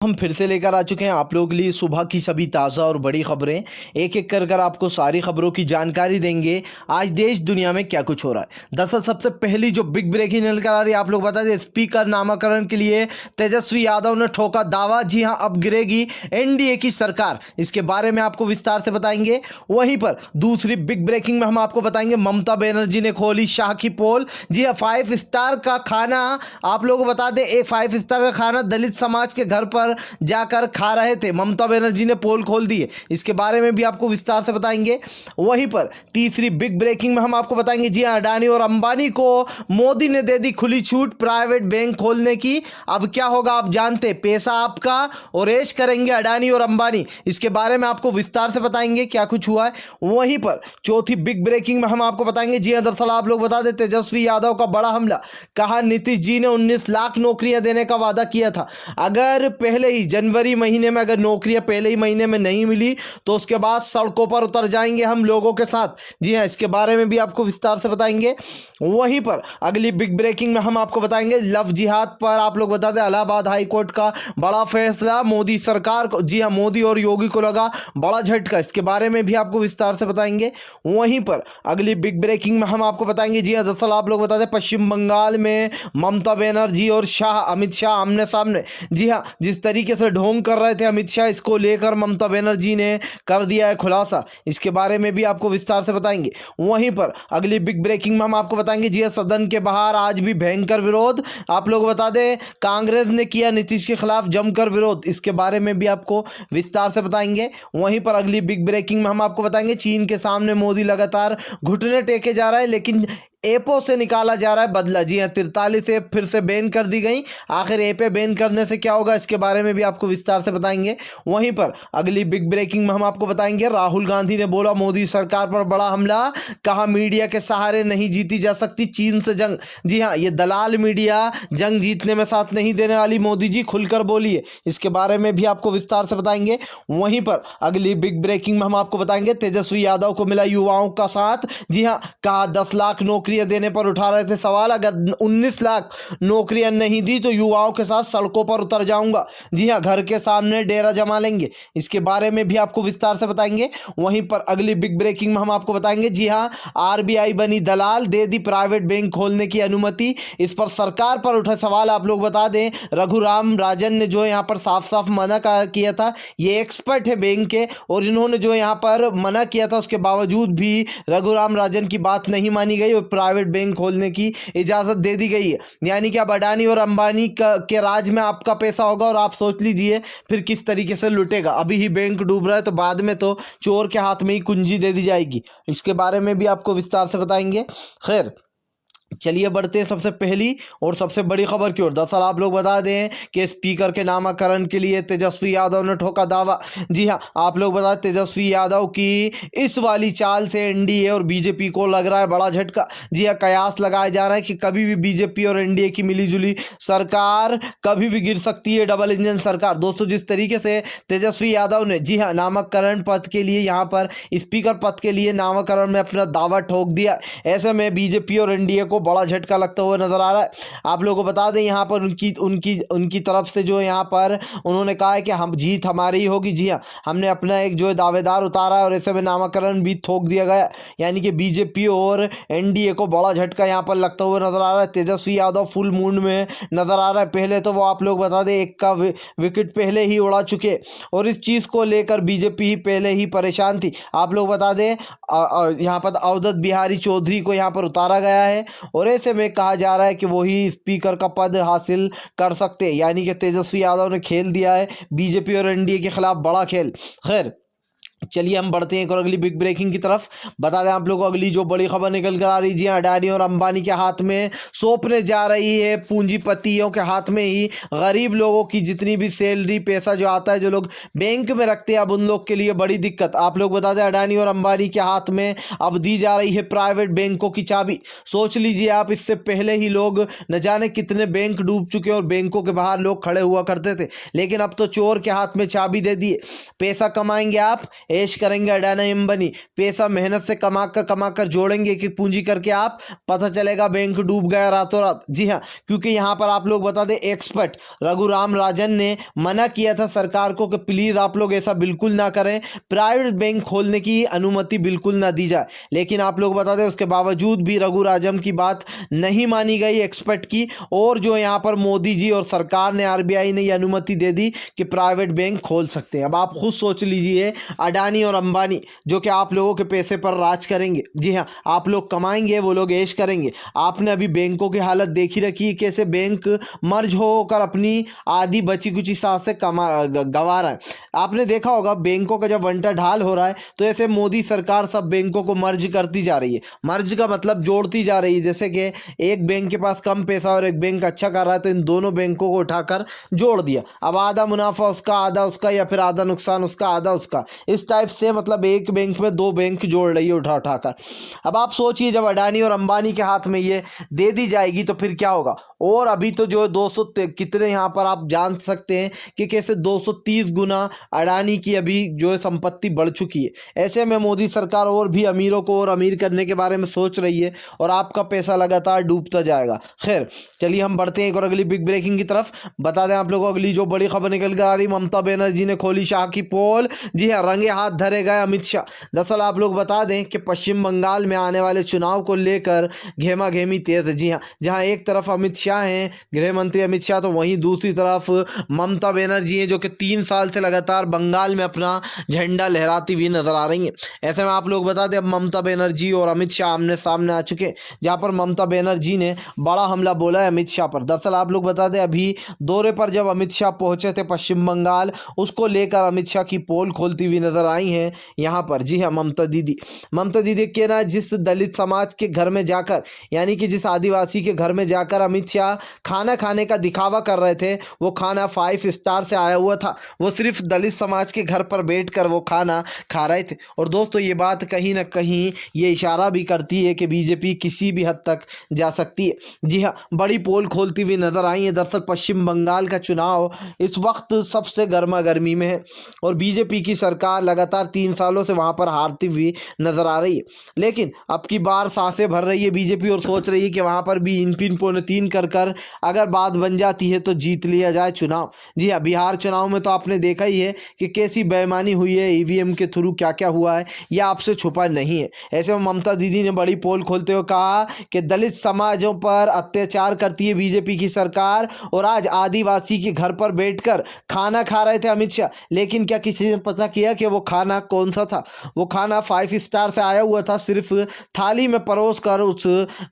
हम फिर से लेकर आ चुके हैं आप लोगों के लिए सुबह की सभी ताज़ा और बड़ी खबरें। एक एक कर आपको सारी खबरों की जानकारी देंगे आज देश दुनिया में क्या कुछ हो रहा है। दरअसल सबसे पहली जो बिग ब्रेकिंग निकल आ रही है, आप लोग बता दें, स्पीकर नामाकरण के लिए तेजस्वी यादव ने ठोका दावा। जी हां, अब गिरेगी एनडीए की सरकार, इसके बारे में आपको विस्तार से बताएंगे। वहीं पर दूसरी बिग ब्रेकिंग में हम आपको बताएंगे ममता बनर्जी ने खोली शाह की पोल। जी हां, 5 स्टार का खाना, आप लोगों को बता दें, एक 5 स्टार का खाना दलित समाज के घर पर जाकर खा रहे थे, ममता बनर्जी ने पोल खोल दी है, इसके बारे में भी आपको विस्तार से बताएंगे। वहीं पर तीसरी बिग ब्रेकिंग में हम आपको बताएंगे, जी हां, अडानी और अंबानी को मोदी ने दे दी खुली छूट प्राइवेट बैंक खोलने की। अब क्या होगा आप जानते, पैसा आपका और ऐश करेंगे अडानी और अंबानी, इसके बारे में आपको विस्तार से बताएंगे क्या कुछ हुआ है। वहीं पर चौथी बिग ब्रेकिंग में हम आपको बताएंगे, जी हां, दरअसल आप लोग बता दें, तेजस्वी यादव का बड़ा हमला। कहा नीतीश जी ने 19 लाख नौकरियां देने का वादा किया था, अगर पहले ही जनवरी महीने में अगर नौकरियां पहले ही महीने में नहीं मिली तो उसके बाद सड़कों पर उतर जाएंगे हम लोगों के साथ। जी हां, इसके बारे में भी आपको विस्तार से बताएंगे। वहीं पर अगली बिग ब्रेकिंग में हम आपको बताएंगे लव जिहाद पर, आप लोग बता दें, इलाहाबाद हाई कोर्ट का बड़ा फैसला मोदी सरकार को, जी हां, मोदी और योगी को लगा बड़ा झटका, इसके बारे में भी आपको विस्तार से बताएंगे। वहीं पर अगली बिग ब्रेकिंग में हम आपको बताएंगे, जी हां, दरअसल आप लोग बता दें, पश्चिम बंगाल में ममता बनर्जी और अमित शाह आमने सामने। जी हां, जिस तरीके से ढोंग कर रहे थे अमित शाह, इसको लेकर ममता बनर्जी ने कर दिया है खुलासा, इसके बारे में भी आपको विस्तार से बताएंगे। वहीं पर अगली बिग ब्रेकिंग में हम आपको बताएंगे, जी सदन के बाहर आज भी भयंकर विरोध, आप लोग बता दें, कांग्रेस ने किया नीतीश के खिलाफ जमकर विरोध, इसके बारे में भी आपको विस्तार से बताएंगे। वहीं पर अगली बिग ब्रेकिंग में हम आपको बताएंगे, चीन के सामने मोदी लगातार घुटने टेके जा रहा है, लेकिन ऐपों से निकाला जा रहा है बदला। जी हाँ, 43 ऐप फिर से बैन कर दी गई, आखिर ऐपें बैन करने से क्या होगा, इसके बारे में भी आपको विस्तार से बताएंगे। वहीं पर अगली बिग ब्रेकिंग में हम आपको बताएंगे, राहुल गांधी ने बोला मोदी सरकार पर बड़ा हमला, कहा मीडिया के सहारे नहीं जीती जा सकती चीन से जंग। जी हाँ, ये दलाल मीडिया जंग जीतने में साथ नहीं देने वाली, मोदी जी खुलकर बोलिए, इसके बारे में भी आपको विस्तार से बताएंगे। वहीं पर अगली बिग ब्रेकिंग में हम आपको बताएंगे, तेजस्वी यादव को मिला युवाओं का साथ। जी हाँ, कहा 10 लाख नौकरियां देने पर उठा रहे थे सवाल, अगर 19 लाख नौकरियां नहीं दी तो युवाओं के साथ सड़कों पर उतर जाऊंगा। जी हां, घर के सामने डेरा जमा लेंगे, इसके बारे में भी आपको विस्तार से बताएंगे। वहीं पर अगली बिग ब्रेकिंग में हम आपको बताएंगे, जी हां, आरबीआई बनी दलाल, दे दी प्राइवेट बैंक खोलने की अनुमति, इस पर सरकार पर उठे सवाल। आप लोग बता दें, रघुराम राजन ने जो यहां पर साफ साफ मना किया था, ये एक्सपर्ट है बैंक के, और इन्होंने जो यहां पर मना किया था उसके बावजूद भी रघुराम राजन की बात नहीं मानी गई और प्राइवेट बैंक खोलने की इजाजत दे दी गई है। यानी कि अब अडानी और अंबानी के राज में आपका पैसा होगा और आप सोच लीजिए फिर किस तरीके से लुटेगा। अभी ही बैंक डूब रहा है तो बाद में तो चोर के हाथ में ही कुंजी दे दी जाएगी, इसके बारे में भी आपको विस्तार से बताएंगे। खैर, चलिए बढ़ते हैं सबसे पहली और सबसे बड़ी खबर की ओर। दरअसल आप लोग बता दें कि स्पीकर के नामाकरण के लिए तेजस्वी यादव ने ठोका दावा। जी हां, आप लोग बता दें, तेजस्वी यादव की इस वाली चाल से एनडीए और बीजेपी को लग रहा है बड़ा झटका। जी हां, कयास लगाया जा रहा है कि कभी भी बीजेपी और एनडीए की मिलीजुली सरकार कभी भी गिर सकती है, डबल इंजन सरकार। दोस्तों, जिस तरीके से तेजस्वी यादव ने, जी हाँ, नामाकरण पद के लिए, यहाँ पर स्पीकर पद के लिए नामाकरण में अपना दावा ठोक दिया, ऐसे में बीजेपी और एनडीए को बड़ा झटका लगता हुआ नजर आ रहा है। आप लोगों को बता दें, यहाँ पर उनकी उनकी उनकी तरफ से जो यहाँ पर उन्होंने कहा है कि हम जीत हमारी ही होगी। जी हाँ, हमने अपना एक जो दावेदार उतारा है और ऐसे में नामाकरण भी ठोक दिया गया, यानी कि बीजेपी और एनडीए को बड़ा झटका यहाँ पर लगता हुआ नजर आ रहा है। तेजस्वी यादव फुल मूड में नजर आ रहा है। पहले तो वो, आप लोग बता दें, एक का विकेट पहले ही उड़ा चुके और इस चीज़ को लेकर बीजेपी ही पहले ही परेशान थी। आप लोग बता दें, यहाँ पर अवधूत बिहारी चौधरी को यहाँ पर उतारा गया है और ऐसे में कहा जा रहा है कि वही स्पीकर का पद हासिल कर सकते हैं, यानी कि तेजस्वी यादव ने खेल दिया है बीजेपी और एनडीए के खिलाफ बड़ा खेल। खैर, चलिए हम बढ़ते हैं एक और अगली बिग ब्रेकिंग की तरफ। बता दें आप लोगों को अगली जो बड़ी खबर निकल कर आ रही है, जी अडानी और अंबानी के हाथ में सौंपने जा रही है, पूंजीपतियों के हाथ में ही गरीब लोगों की जितनी भी सैलरी पैसा जो आता है, जो लोग बैंक में रखते हैं, अब उन लोग के लिए बड़ी दिक्कत। आप लोग बता दें, अडानी और अंबानी के हाथ में अब दी जा रही है प्राइवेट बैंकों की चाबी। सोच लीजिए आप, इससे पहले ही लोग न जाने कितने बैंक डूब चुके और बैंकों के बाहर लोग खड़े हुआ करते थे, लेकिन अब तो चोर के हाथ में चाबी दे दिए। पैसा कमाएंगे आप, ऐश करेंगे अडानी अंबानी, पैसा मेहनत से कमा कर जोड़ेंगे कि पूंजी करके आप, पता चलेगा बैंक डूब गया रातों रात। जी हाँ, क्योंकि यहाँ पर आप लोग बता दें, एक्सपर्ट रघुराम राजन ने मना किया था सरकार को कि प्लीज़ आप लोग ऐसा बिल्कुल ना करें, प्राइवेट बैंक खोलने की अनुमति बिल्कुल ना दी जाए। लेकिन आप लोग बता दें उसके बावजूद भी रघु राजन की बात नहीं मानी गई एक्सपर्ट की, और जो यहाँ पर मोदी जी और सरकार ने, आरबीआई ने ये अनुमति दे दी कि प्राइवेट बैंक खोल सकते हैं। अब आप खुद सोच लीजिए, अडानी और अंबानी जो कि आप लोगों के पैसे पर राज करेंगे। जी हाँ, आप लोग कमाएंगे, वो लोग ऐश करेंगे। आपने अभी बैंकों की हालत देखी रखी, कैसे बैंक मर्ज होकर अपनी आधी बची कुची सांस से गंवा रहा है। आपने देखा होगा बैंकों का जब वंटा ढाल हो रहा है तो ऐसे मोदी सरकार सब बैंकों को मर्ज करती जा रही है। मर्ज का मतलब जोड़ती जा रही है। जैसे कि एक बैंक के पास कम पैसा और एक बैंक अच्छा कर रहा है तो इन दोनों बैंकों को उठाकर जोड़ दिया। अब आधा मुनाफा उसका, आधा उसका, या फिर आधा नुकसान उसका, आधा उसका, इस टाइप से मतलब एक बैंक में दो बैंक जोड़ रही है उठाकर। अब आप सोचिए, जब अडानी और अंबानी के हाथ में ये दे दी जाएगी तो फिर क्या होगा। और अभी तो जो 200 कितने यहाँ पर आप जान सकते हैं कि कैसे 230 गुना अडानी की अभी जो है संपत्ति बढ़ चुकी है। ऐसे में मोदी सरकार और भी अमीरों को और अमीर करने के बारे में सोच रही है और आपका पैसा लगातार डूबता जाएगा। खैर चलिए हम बढ़ते हैं एक और अगली बिग ब्रेकिंग की तरफ। बता दें आप लोगों को अगली जो बड़ी खबर निकल कर आ रही, ममता बनर्जी ने खोली शाह की पोल। जी हाँ, रंगे हाथ धरे गए अमित शाह। दरअसल आप लोग बता दें कि पश्चिम बंगाल में आने वाले चुनाव को लेकर घेमा घेमी तेज है। जी हाँ, जहाँ एक तरफ अमित शाह हैं, गृह मंत्री अमित शाह, तो वहीं दूसरी तरफ ममता बनर्जी हैं जो कि 3 साल से लगातार बंगाल में अपना झंडा लहराती हुई नजर आ रही हैं। ऐसे में आप लोग बता दें, अब ममता बनर्जी और अमित शाह आमने सामने आ चुके हैं, जहाँ पर ममता बनर्जी ने बड़ा हमला बोला है अमित शाह पर। दरअसल आप लोग बता दें, अभी दौरे पर जब अमित शाह पहुंचे थे पश्चिम बंगाल, उसको लेकर अमित शाह की पोल खोलती हुई नजर आई हैं यहाँ पर। जी हाँ, ममता दीदी के ना जिस दलित समाज के घर में जाकर, यानी कि जिस आदिवासी के घर में जाकर अमित शाह खाना खाने का दिखावा कर रहे थे, वो खाना 5 स्टार से आया हुआ था। वो सिर्फ दलित समाज के घर पर बैठकर वो खाना खा रहे थे। और दोस्तों ये बात कहीं ना कहीं ये इशारा भी करती है कि बीजेपी किसी भी हद तक जा सकती है। जी हाँ, बड़ी पोल खोलती हुई नजर आई है। दरअसल पश्चिम बंगाल का चुनाव इस वक्त सबसे गर्मा गर्मी में है और बीजेपी की सरकार लगातार 3 सालों से वहां पर हारती हुई नजर आ रही है। लेकिन अब की बार सांसें भर रही है बीजेपी और सोच रही है कि वहां पर भी इन 3.3 कर अगर बात बन जाती है तो जीत लिया जाए चुनाव। जी हाँ, बिहार चुनाव में तो आपने देखा ही है कि कैसी बेईमानी हुई है, ईवीएम के थ्रू क्या क्या हुआ है, यह आपसे छुपा नहीं है। ऐसे में ममता दीदी ने बड़ी पोल खोलते हुए कहा कि दलित समाजों पर अत्याचार करती है बीजेपी की सरकार, और आज आदिवासी के घर पर बैठकर खाना खा रहे थे अमित शाह। लेकिन क्या किसी ने पता किया कि वो खाना कौन सा था? वो खाना 5 स्टार से आया हुआ था, सिर्फ थाली में परोस कर उस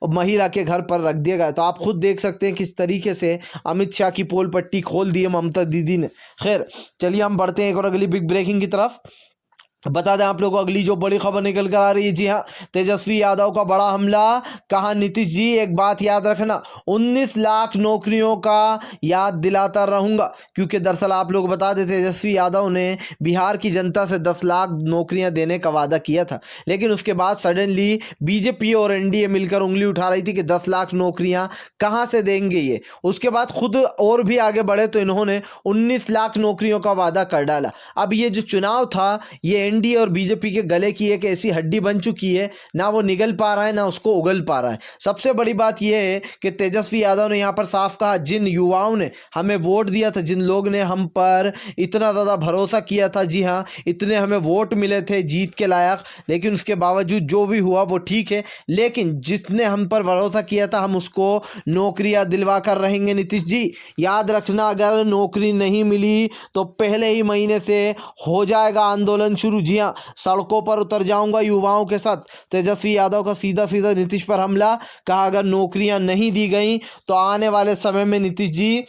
महिला के घर पर रख दिया गया। तो आप खुद देख सकते हैं किस तरीके से अमित शाह की पोल पट्टी खोल दी है ममता दीदी ने। खैर चलिए हम बढ़ते हैं एक और अगली बिग ब्रेकिंग की तरफ। बता दें आप लोगों को अगली जो बड़ी खबर निकल कर आ रही है। जी हाँ, तेजस्वी यादव का बड़ा हमला। कहा नीतीश जी एक बात याद रखना, 19 लाख नौकरियों का याद दिलाता रहूंगा। क्योंकि दरअसल आप लोग बता दें, तेजस्वी यादव ने बिहार की जनता से 10 लाख नौकरियां देने का वादा किया था, लेकिन उसके बाद सडनली बीजेपी और एनडीए मिलकर उंगली उठा रही थी कि 10 लाख नौकरियां कहां से देंगे ये। उसके बाद खुद और भी आगे बढ़े तो इन्होंने 19 लाख नौकरियों का वादा कर डाला। अब ये जो चुनाव था, ये एनडीए और बीजेपी के गले की एक ऐसी हड्डी बन चुकी है, ना वो निगल पा रहा है ना उसको उगल पा रहा है। सबसे बड़ी बात यह है कि तेजस्वी यादव ने यहां पर साफ कहा, जिन युवाओं ने हमें वोट दिया था, जिन लोग ने हम पर इतना ज़्यादा भरोसा किया था, जी हाँ इतने हमें वोट मिले थे जीत के लायक, लेकिन उसके बावजूद जो भी हुआ वो ठीक है, लेकिन जिसने हम पर भरोसा किया था हम उसको नौकरियां दिलवा कर रहेंगे। नीतीश जी याद रखना, अगर नौकरी नहीं मिली तो पहले ही महीने से हो जाएगा आंदोलन शुरू। जी हाँ, सड़कों पर उतर जाऊंगा युवाओं के साथ। तेजस्वी यादव का सीधा सीधा नीतीश पर हमला। कहा अगर नौकरियां नहीं दी गई तो आने वाले समय में नीतीश जी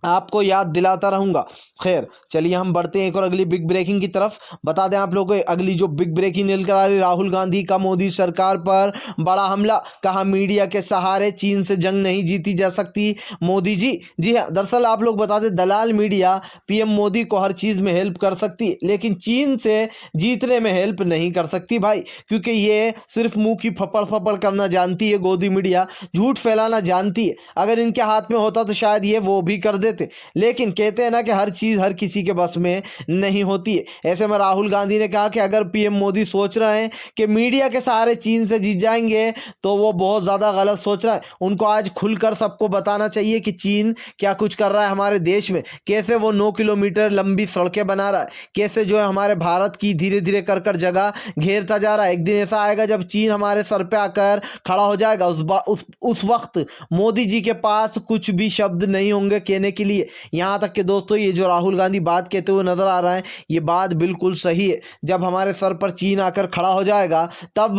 आपको याद दिलाता रहूंगा। खैर चलिए हम बढ़ते हैं एक और अगली बिग ब्रेकिंग की तरफ। बता दें आप लोगों को अगली जो बिग ब्रेकिंग निकल कर आ रही, राहुल गांधी का मोदी सरकार पर बड़ा हमला। कहा मीडिया के सहारे चीन से जंग नहीं जीती जा सकती मोदी जी। जी हाँ, दरअसल आप लोग बता दें, दलाल मीडिया पीएम मोदी को हर चीज़ में हेल्प कर सकती है, लेकिन चीन से जीतने में हेल्प नहीं कर सकती भाई, क्योंकि ये सिर्फ मुंह की फपड़ करना जानती है। गोदी मीडिया झूठ फैलाना जानती है। अगर इनके हाथ में होता तो शायद ये वो भी कर देते, लेकिन कहते हैं ना कि हर चीज़ चीज़ हर किसी के बस में नहीं होती है। ऐसे में राहुल गांधी ने कहा कि अगर पीएम मोदी सोच रहे हैं कि मीडिया के सहारे चीन से जीत जाएंगे तो वो बहुत ज़्यादा गलत सोच रहा है। उनको आज खुलकर सबको बताना चाहिए कि चीन क्या कुछ कर रहा है हमारे देश में, कैसे वो 9 किलोमीटर लंबी सड़कें बना रहा है, कैसे जो है हमारे भारत की धीरे धीरे कर कर जगह घेरता जा रहा है। एक दिन ऐसा आएगा जब चीन हमारे सर पे आकर खड़ा हो जाएगा। उस वक्त मोदी जी के पास कुछ भी शब्द नहीं होंगे कहने के लिए। यहाँ तक कि दोस्तों ये जो राहुल गांधी बात कहते हुए नजर आ रहा है, ये बात बिल्कुल सही है। जब हमारे सर पर चीन आकर खड़ा हो जाएगा तब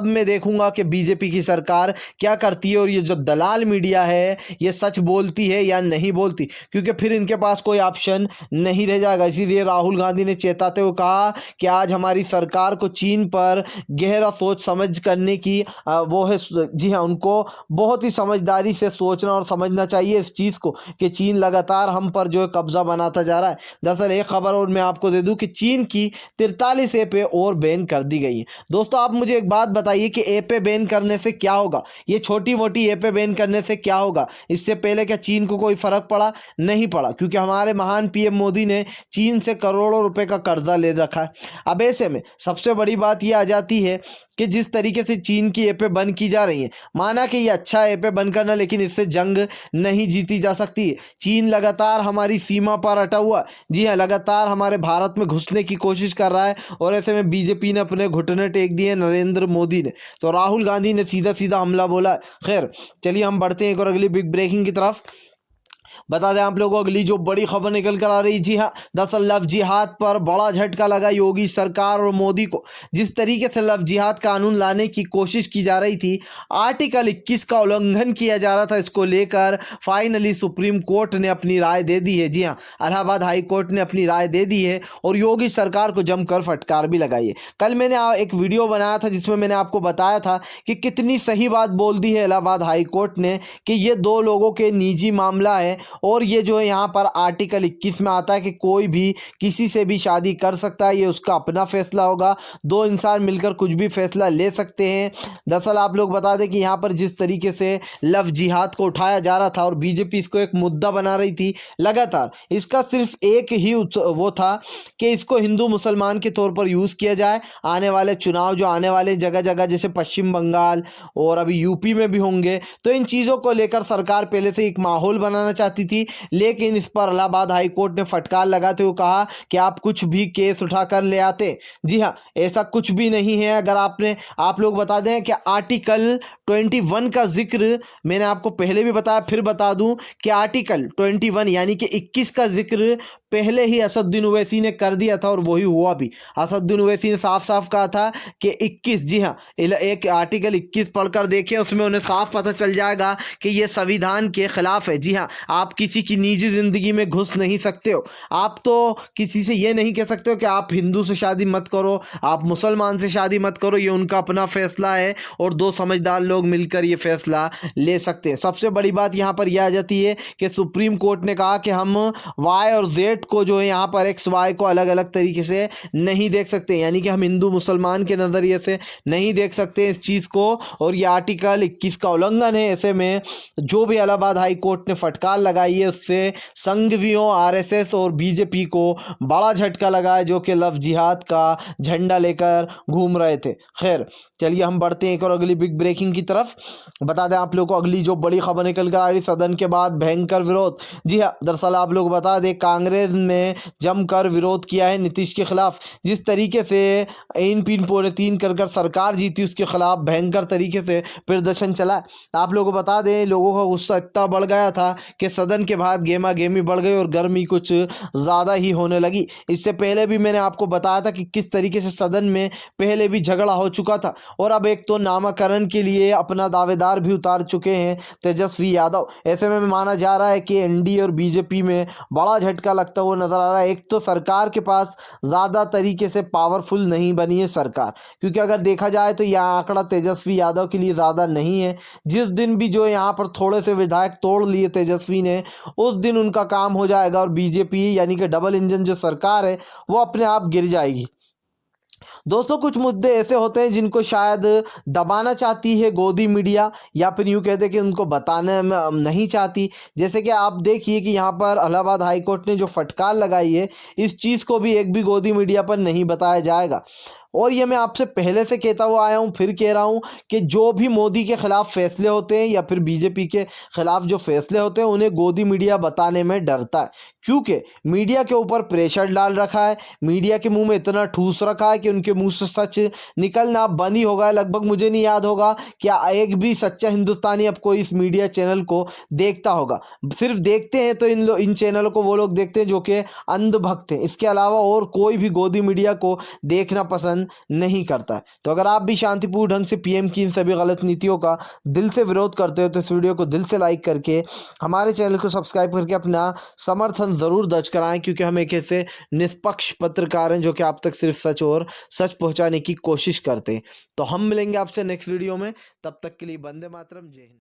मैं देखूंगा कि बीजेपी की सरकार क्या करती है और ये जो दलाल मीडिया है ये सच बोलती है या नहीं बोलती, क्योंकि फिर इनके पास कोई ऑप्शन नहीं रह जाएगा। इसीलिए राहुल गांधी ने चेताते हुए कहा कि आज हमारी सरकार को चीन पर गहरा सोच समझ करने की वो है। जी हाँ, उनको बहुत ही समझदारी से सोचना और समझना चाहिए इस चीज़ को कि चीन लगातार हम पर जो है कब्जा बनाता जा रहा है। दरअसल एक खबर और मैं आपको दे दूं कि चीन की 43 ऐपें और बैन कर दी गई हैं। दोस्तों आप मुझे एक बात बताइए कि ऐपें बैन करने से क्या होगा? ये छोटी मोटी ऐपें बैन करने से क्या होगा? इससे पहले क्या चीन को कोई फर्क पड़ा? नहीं पड़ा, क्योंकि हमारे महान पीएम मोदी ने चीन से करोड़ों रुपए का कर्जा ले रखा है। अब ऐसे में सबसे बड़ी बात यह आ जाती है कि जिस तरीके से चीन की ऐपें बंद की जा रही हैं, माना कि ये अच्छा ऐपें बंद करना, लेकिन इससे जंग नहीं जीती जा सकती है। चीन लगातार हमारी सीमा पर अटा हुआ, जी हाँ, लगातार हमारे भारत में घुसने की कोशिश कर रहा है और ऐसे में बीजेपी ने अपने घुटने टेक दिए नरेंद्र मोदी ने, तो राहुल गांधी ने सीधा सीधा हमला बोला। खैर चलिए हम बढ़ते हैं एक और अगली बिग ब्रेकिंग की तरफ। बता दें आप लोगों को अगली जो बड़ी खबर निकल कर आ रही, जी हाँ, दरअसल लव जिहाद पर बड़ा झटका लगा योगी सरकार और मोदी को। जिस तरीके से लव जिहाद कानून लाने की कोशिश की जा रही थी, आर्टिकल 21 का उल्लंघन किया जा रहा था, इसको लेकर फाइनली सुप्रीम कोर्ट ने अपनी राय दे दी है। जी हाँ, इलाहाबाद हाई कोर्ट ने अपनी राय दे दी है और योगी सरकार को जमकर फटकार भी लगाई है। कल मैंने एक वीडियो बनाया था जिसमें मैंने आपको बताया था कि कितनी सही बात बोल दी है इलाहाबाद हाई कोर्ट ने कि ये दो लोगों के निजी मामला है और ये जो है यहाँ पर आर्टिकल 21 में आता है कि कोई भी किसी से भी शादी कर सकता है, ये उसका अपना फैसला होगा। दो इंसान मिलकर कुछ भी फैसला ले सकते हैं। दरअसल आप लोग बता दें कि यहाँ पर जिस तरीके से लव जिहाद को उठाया जा रहा था और बीजेपी इसको एक मुद्दा बना रही थी लगातार, इसका सिर्फ एक ही वो था कि इसको हिंदू मुसलमान के तौर पर यूज़ किया जाए। आने वाले चुनाव जो आने वाले जगह जगह जैसे पश्चिम बंगाल और अभी यूपी में भी होंगे, तो इन चीज़ों को लेकर सरकार पहले से एक माहौल बनाना चाहती थी, लेकिन इस पर इलाहाबाद हाई कोर्ट ने फटकार लगाते हुए कहा कि आप कुछ भी केस उठाकर ले आते। जी हाँ, ऐसा कुछ भी नहीं है। अगर आप लोग बता दें कि आर्टिकल 21 का जिक्र मैंने आपको पहले भी बताया, फिर बता दूं कि आर्टिकल 21 यानी कि 21 का जिक्र पहले ही असदुद्दीन ओवैसी ने कर दिया था और वही हुआ भी। असदुद्दीन ओवैसी ने साफ साफ कहा था कि 21, जी हाँ, एक आर्टिकल 21 पढ़कर देखें, उसमें उन्हें साफ पता चल जाएगा कि यह संविधान के खिलाफ है। जी हाँ, आप किसी की निजी जिंदगी में घुस नहीं सकते हो। आप तो किसी से ये नहीं कह सकते हो कि आप हिंदू से शादी मत करो, आप मुसलमान से शादी मत करो, ये उनका अपना फैसला है और दो समझदार लोग मिलकर ये फैसला ले सकते हैं। सबसे बड़ी बात यहाँ पर यह आ जाती है कि सुप्रीम कोर्ट ने कहा कि हम वाई और जेड को जो है यहाँ पर एक्स वाई को अलग अलग तरीके से नहीं देख सकते, यानी कि हम हिंदू मुसलमान के नज़रिए से नहीं देख सकते इस चीज़ को, और ये आर्टिकल 21 का उल्लंघन है। ऐसे में जो भी इलाहाबाद हाई कोर्ट ने फटकार लगाई है उससे संघवियों, आरएसएस और बीजेपी को बड़ा झटका लगा है, जो कि लव जिहाद का झंडा लेकर घूम रहे थे। खैर चलिए हम बढ़ते हैं एक और अगली बिग ब्रेकिंग की तरफ। बता दें आप लोग को अगली जो बड़ी खबर निकल कर आ रही, सदन के बाद भयंकर विरोध। जी हाँ, दरअसल आप लोग बता दें कांग्रेस ने जमकर विरोध किया है नीतीश के खिलाफ। जिस तरीके से इन पिन पौने तीन कर सरकार जीती, उसके खिलाफ भयंकर तरीके से प्रदर्शन चला। आप लोगों को बता दें लोगों का गुस्सा इतना बढ़ गया था कि सदन के बाद गेमा गेमी बढ़ गई और गर्मी कुछ ज़्यादा ही होने लगी। इससे पहले भी मैंने आपको बताया था कि किस तरीके से सदन में पहले भी झगड़ा हो चुका था और अब एक तो नामाकरण के लिए अपना दावेदार भी उतार चुके हैं तेजस्वी यादव। ऐसे में माना जा रहा है कि एनडीए और बीजेपी में बड़ा झटका लगता हुआ नजर आ रहा है। एक तो सरकार के पास ज़्यादा तरीके से पावरफुल नहीं बनी है सरकार, क्योंकि अगर देखा जाए तो यह आंकड़ा तेजस्वी यादव के लिए ज़्यादा नहीं है। जिस दिन भी जो यहाँ पर थोड़े से विधायक तोड़ लिए तेजस्वी ने, उस दिन उनका काम हो जाएगा और बीजेपी यानी कि डबल इंजन जो सरकार है वो अपने आप गिर जाएगी। दोस्तों कुछ मुद्दे ऐसे होते हैं जिनको शायद दबाना चाहती है गोदी मीडिया, या फिर यूँ कहते हैं कि उनको बताने में नहीं चाहती। जैसे कि आप देखिए कि यहाँ पर इलाहाबाद हाई कोर्ट ने जो फटकार लगाई है, इस चीज़ को भी एक भी गोदी मीडिया पर नहीं बताया जाएगा। और ये मैं आपसे पहले से कहता हुआ आया हूँ, फिर कह रहा हूँ कि जो भी मोदी के ख़िलाफ़ फैसले होते हैं या फिर बीजेपी के ख़िलाफ़ जो फैसले होते हैं, उन्हें गोदी मीडिया बताने में डरता है, क्योंकि मीडिया के ऊपर प्रेशर डाल रखा है, मीडिया के मुंह में इतना ठूस रखा है कि उनके मुंह से सच निकलना बंद ही हो गया। लगभग मुझे नहीं याद होगा कि एक भी सच्चा हिंदुस्तानी अब कोई इस मीडिया चैनल को देखता होगा। सिर्फ देखते हैं तो इन चैनलों को वो लोग देखते हैं जो कि अंधभक्त हैं, इसके अलावा और कोई भी गोदी मीडिया को देखना पसंद नहीं करता है। तो अगर आप भी शांतिपूर्ण ढंग से पीएम की इन सभी गलत नीतियों का दिल से विरोध करते हो तो इस वीडियो को दिल से लाइक करके हमारे चैनल को सब्सक्राइब करके अपना समर्थन ज़रूर दर्ज कराएं, क्योंकि हम एक ऐसे निष्पक्ष पत्रकार हैं जो कि आप तक सिर्फ सच और सच पहुंचाने की कोशिश करते हैं। तो हम मिलेंगे आपसे नेक्स्ट वीडियो में, तब तक के लिए वंदे मातरम, जय हिंद।